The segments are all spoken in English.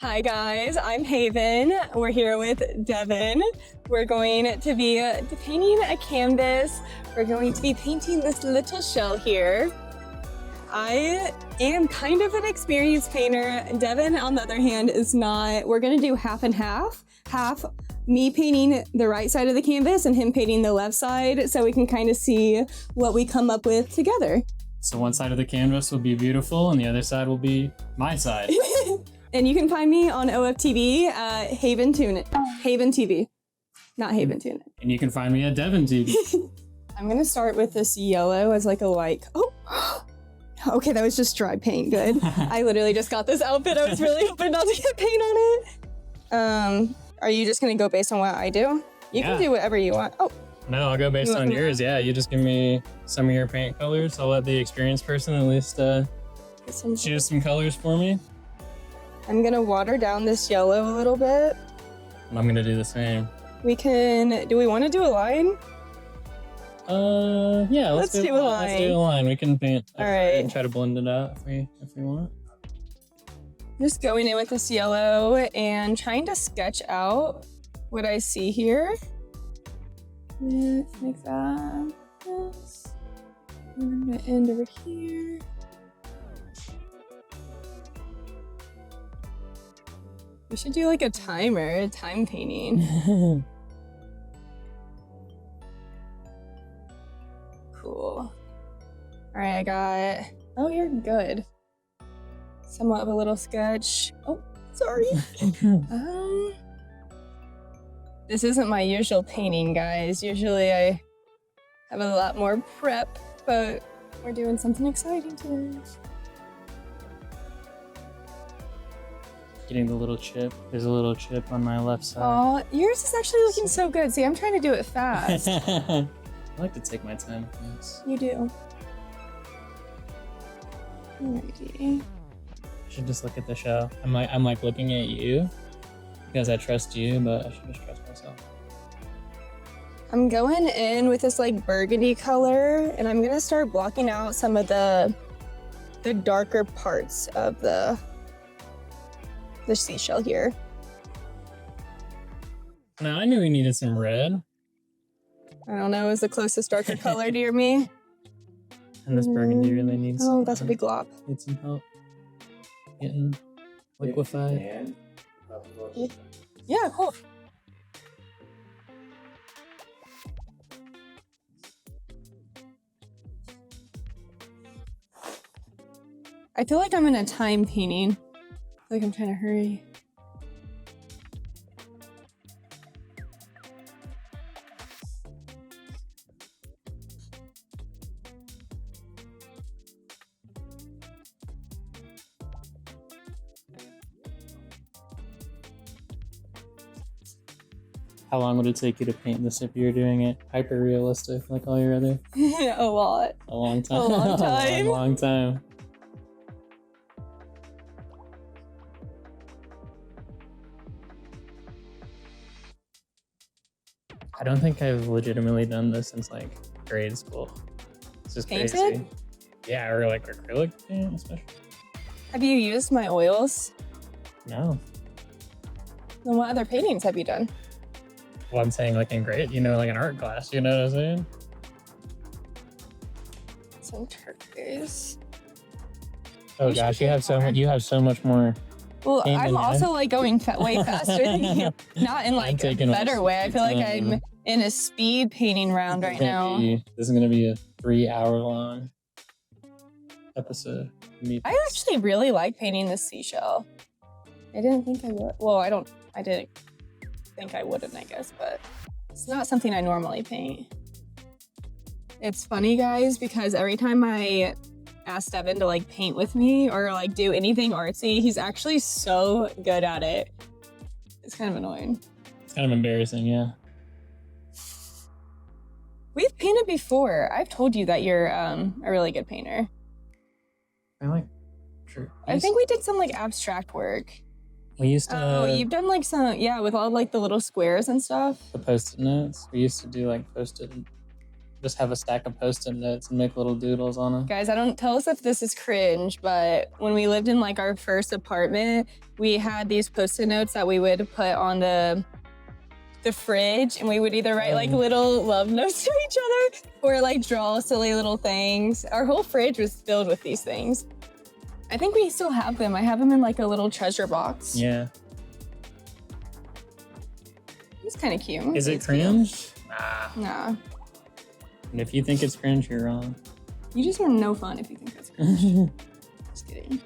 Hi guys, I'm Haven. We're here with Devin. We're going to be painting a canvas. We're going to be painting this little shell here. I am kind of an experienced painter. Devin, on the other hand, is not. We're gonna do half and half. Half me painting the right side of the canvas and him painting the left side so we can kind of see what we come up with together. So one side of the canvas will be beautiful and the other side will be my side. And you can find me on OFTV at Haven TV, not Haven Tune It. And you can find me at Devin TV. I'm gonna start with this yellow as like a like, oh, okay, that was just dry paint, good. I literally just got this outfit. I was really hoping not to get paint on it. Are you just gonna go based on what I do? You can do whatever you want. Oh. No, I'll go based on yours. Yeah, you just give me some of your paint colors. I'll let the experienced person at least choose some colors for me. I'm gonna water down this yellow a little bit. And I'm gonna do the same. Do we want to do a line? Yeah, let's do a line. Let's do a line. We can paint. All right. And try to blend it out if we want. Just going in with this yellow and trying to sketch out what I see here. Let's make that. Yes. And I'm gonna end over here. We should do like a timer, time painting. Cool. All right, I got, oh, you're good. Somewhat of a little sketch. Oh, sorry. This isn't my usual painting, guys. Usually I have a lot more prep, but we're doing something exciting today. Getting the little chip. There's a little chip on my left side. Oh, yours is actually looking so good. See, I'm trying to do it fast. I like to take my time with things. You do. Alrighty. I should just look at the show. I'm like looking at you because I trust you, but I should just trust myself. I'm going in with this like burgundy color, and I'm gonna start blocking out some of the darker parts of the seashell here. Now I knew we needed some red. I don't know, is the closest darker color near me? And this burgundy really needs oh, that's a big glop. Need some help getting liquefied. Yeah, cool. I feel like I'm in a time painting. Like I'm trying to hurry. How long would it take you to paint this if you were doing it hyper realistic like all your other? A lot. A long time. A long time. A long time. I don't think I've legitimately done this since like grade school. It's just Painted? crazy. Yeah, or like acrylic paint especially. Have you used my oils? No. Then what other paintings have you done? Well, I'm saying like in grade, like an art class, you know what I'm saying? Some turquoise. Oh gosh, you have so much more. Well, I'm also like going way faster than you. Not in like a better way. I feel like I'm in a speed painting round right now. This is gonna be a 3-hour-long episode. I actually really like painting this seashell. I didn't think I would. Well, I didn't think I wouldn't, I guess, but it's not something I normally paint. It's funny, guys, because every time I ask Devin to like paint with me or like do anything artsy, he's actually so good at it. It's kind of annoying. It's kind of embarrassing, yeah. We've painted before. I've told you that you're a really good painter. I think we did some like abstract work. We used to. Oh, you've done like some, yeah, with all like the little squares and stuff. The Post-it notes. We used to do like Post-it just have a stack of Post-it notes and make little doodles on them. Guys, I don't tell us if this is cringe, but when we lived in like our first apartment, we had these Post-it notes that we would put on the fridge, and we would either write like little love notes to each other or like draw silly little things. Our whole fridge was filled with these things. I think we still have them. I have them in like a little treasure box. Yeah. It's kind of cute. Is it cringe? Nah. Nah. And if you think it's cringe, you're wrong. You just are no fun if you think that's cringe. Just kidding.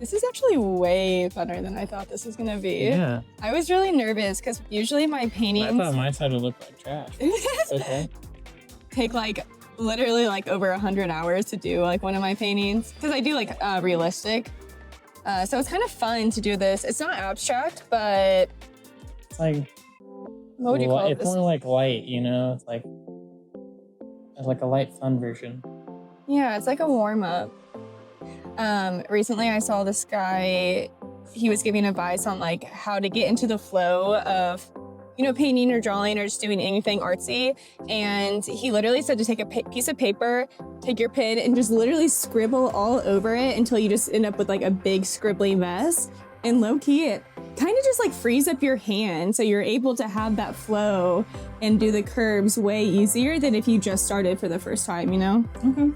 This is actually way funner than I thought this was gonna be. Yeah. I was really nervous because usually my paintings I thought my side would look like trash. Okay. take like literally like over 100 hours to do like one of my paintings because I do like realistic. So it's kind of fun to do this. It's not abstract, but It's like, what would you call it's this? more like light, you know? It's like a light fun version. Yeah, it's like a warm up. Recently I saw this guy, he was giving advice on like how to get into the flow of, you know, painting or drawing or just doing anything artsy. And he literally said to take a piece of paper, take your pen and just literally scribble all over it until you just end up with like a big scribbly mess. And low key, it kind of just like frees up your hand. So you're able to have that flow and do the curves way easier than if you just started for the first time, you know? Mm-hmm.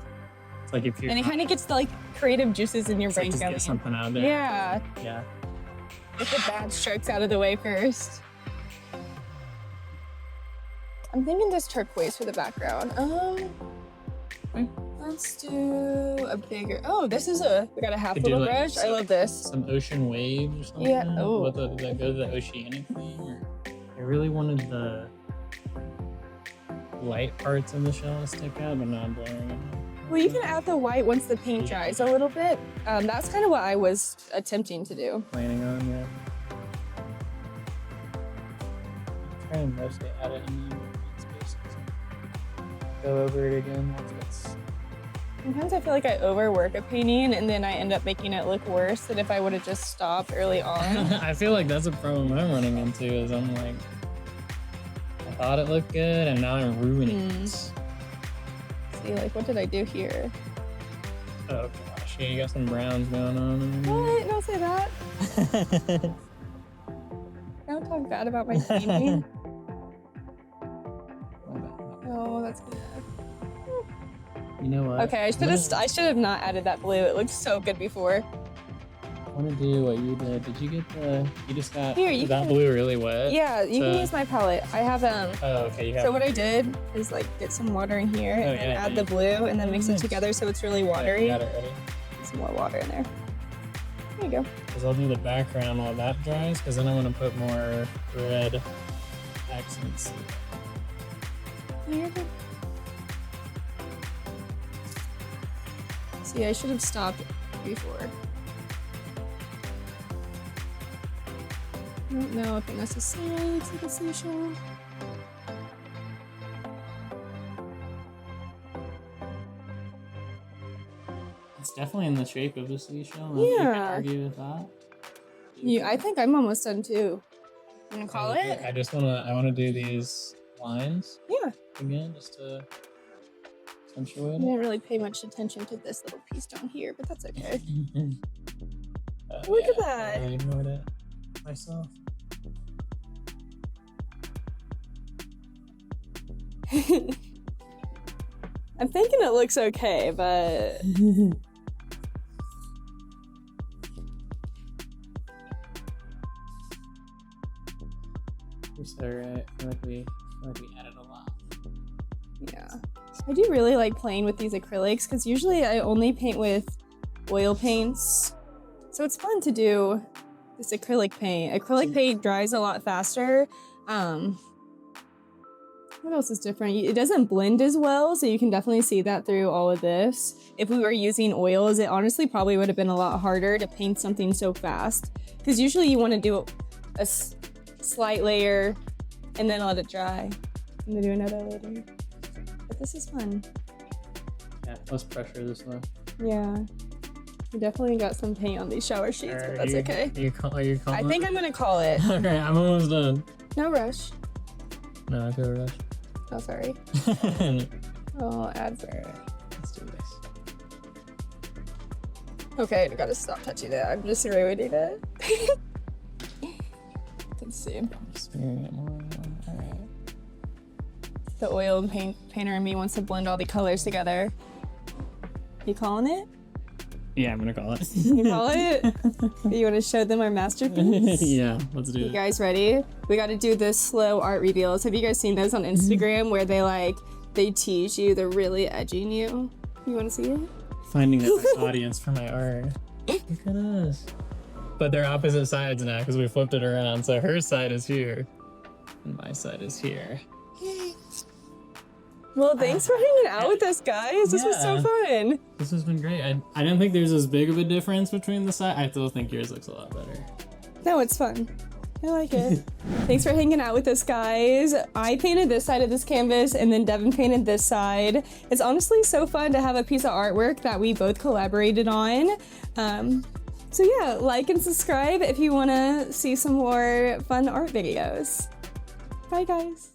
It's like if you're And it kind of gets the like creative juices in your brain just going. get something out there. Yeah, Yeah. get the bad strokes out of the way first. I'm thinking just turquoise for the background. Let's do a bigger. Oh, this is we got a half Could do, little like, brush. I love this. Some ocean waves or something. Yeah, oh. With that go to the oceanic thing. Or I really wanted the light parts of the shell to stick out, but not blurring it. Well, you can add the white once the paint dries a little bit. That's kind of what I was attempting to do. Planning on, yeah. I'm trying to mostly add it in the spaces. Go over it again once it's. Sometimes I feel like I overwork a painting and then I end up making it look worse than if I would have just stopped early on. I feel like that's a problem I'm running into. Is I'm like, I thought it looked good, and now I'm ruining it. See, like, what did I do here? Oh gosh, yeah, you got some browns going on. What? Don't say that. Don't talk bad about my painting. Oh, that's good. You know what? Okay, I should have not added that blue. It looked so good before. I want to do what you did. Did you get you just got Here, you that can- blue really wet? Yeah, you can use my palette. I have Oh, okay. You have. So what I did is like get some water in here and then yeah, add yeah. the blue and then mix it together so it's really watery. Got it ready. Some more water in there. There you go. Because I'll do the background while that dries. Because then I want to put more red accents. You're good. See, I should have stopped before. I don't know if it necessarily looks like a seashell. It's definitely in the shape of a seashell. You can Yeah. argue with that. I think I'm almost done too. You wanna call it? I just wanna do these lines Yeah. again, just to I accentuate didn't really pay much attention to this little piece down here, but that's okay. it. Look at I that. really ignored it myself. I'm thinking it looks okay, but You're so right. I feel like we added a lot. yeah. I do really like playing with these acrylics because usually I only paint with oil paints. So it's fun to do this acrylic paint. Acrylic paint dries a lot faster. What else is different? It doesn't blend as well, so you can definitely see that through all of this. If we were using oils, it honestly probably would have been a lot harder to paint something so fast. Because usually you want to do a slight layer and then let it dry. And then do another layer. But this is fun. Yeah, less pressure this way. Yeah. We definitely got some paint on these shower sheets, but that's okay. Are you calling I think I'm gonna call it. Okay, I'm almost done. No rush. No, I feel rush. Oh, sorry. Oh, advert. Let's do this. Okay, I gotta stop touching it. I'm just ruining it. Let's see. Just figuring it more out. All right. The oil and painter in me wants to blend all the colors together. You calling it? Yeah, I'm gonna call it. You call it? You want to show them our masterpiece? Yeah, let's do You it. guys ready? We got to do this slow art reveals. Have you guys seen those on Instagram where they tease you, they're really edging you? You want to see it? Finding the right audience for my art. Look at us. But they're opposite sides now because we flipped it around. So her side is here, and my side is here. Well, thanks for hanging out with us, guys. This was so Yeah. fun. This has been great. I don't think there's as big of a difference between the side. I still think yours looks a lot better. No, it's fun. I like it. Thanks for hanging out with us, guys. I painted this side of this canvas and then Devin painted this side. It's honestly so fun to have a piece of artwork that we both collaborated on. So yeah, like and subscribe if you want to see some more fun art videos. Bye, guys.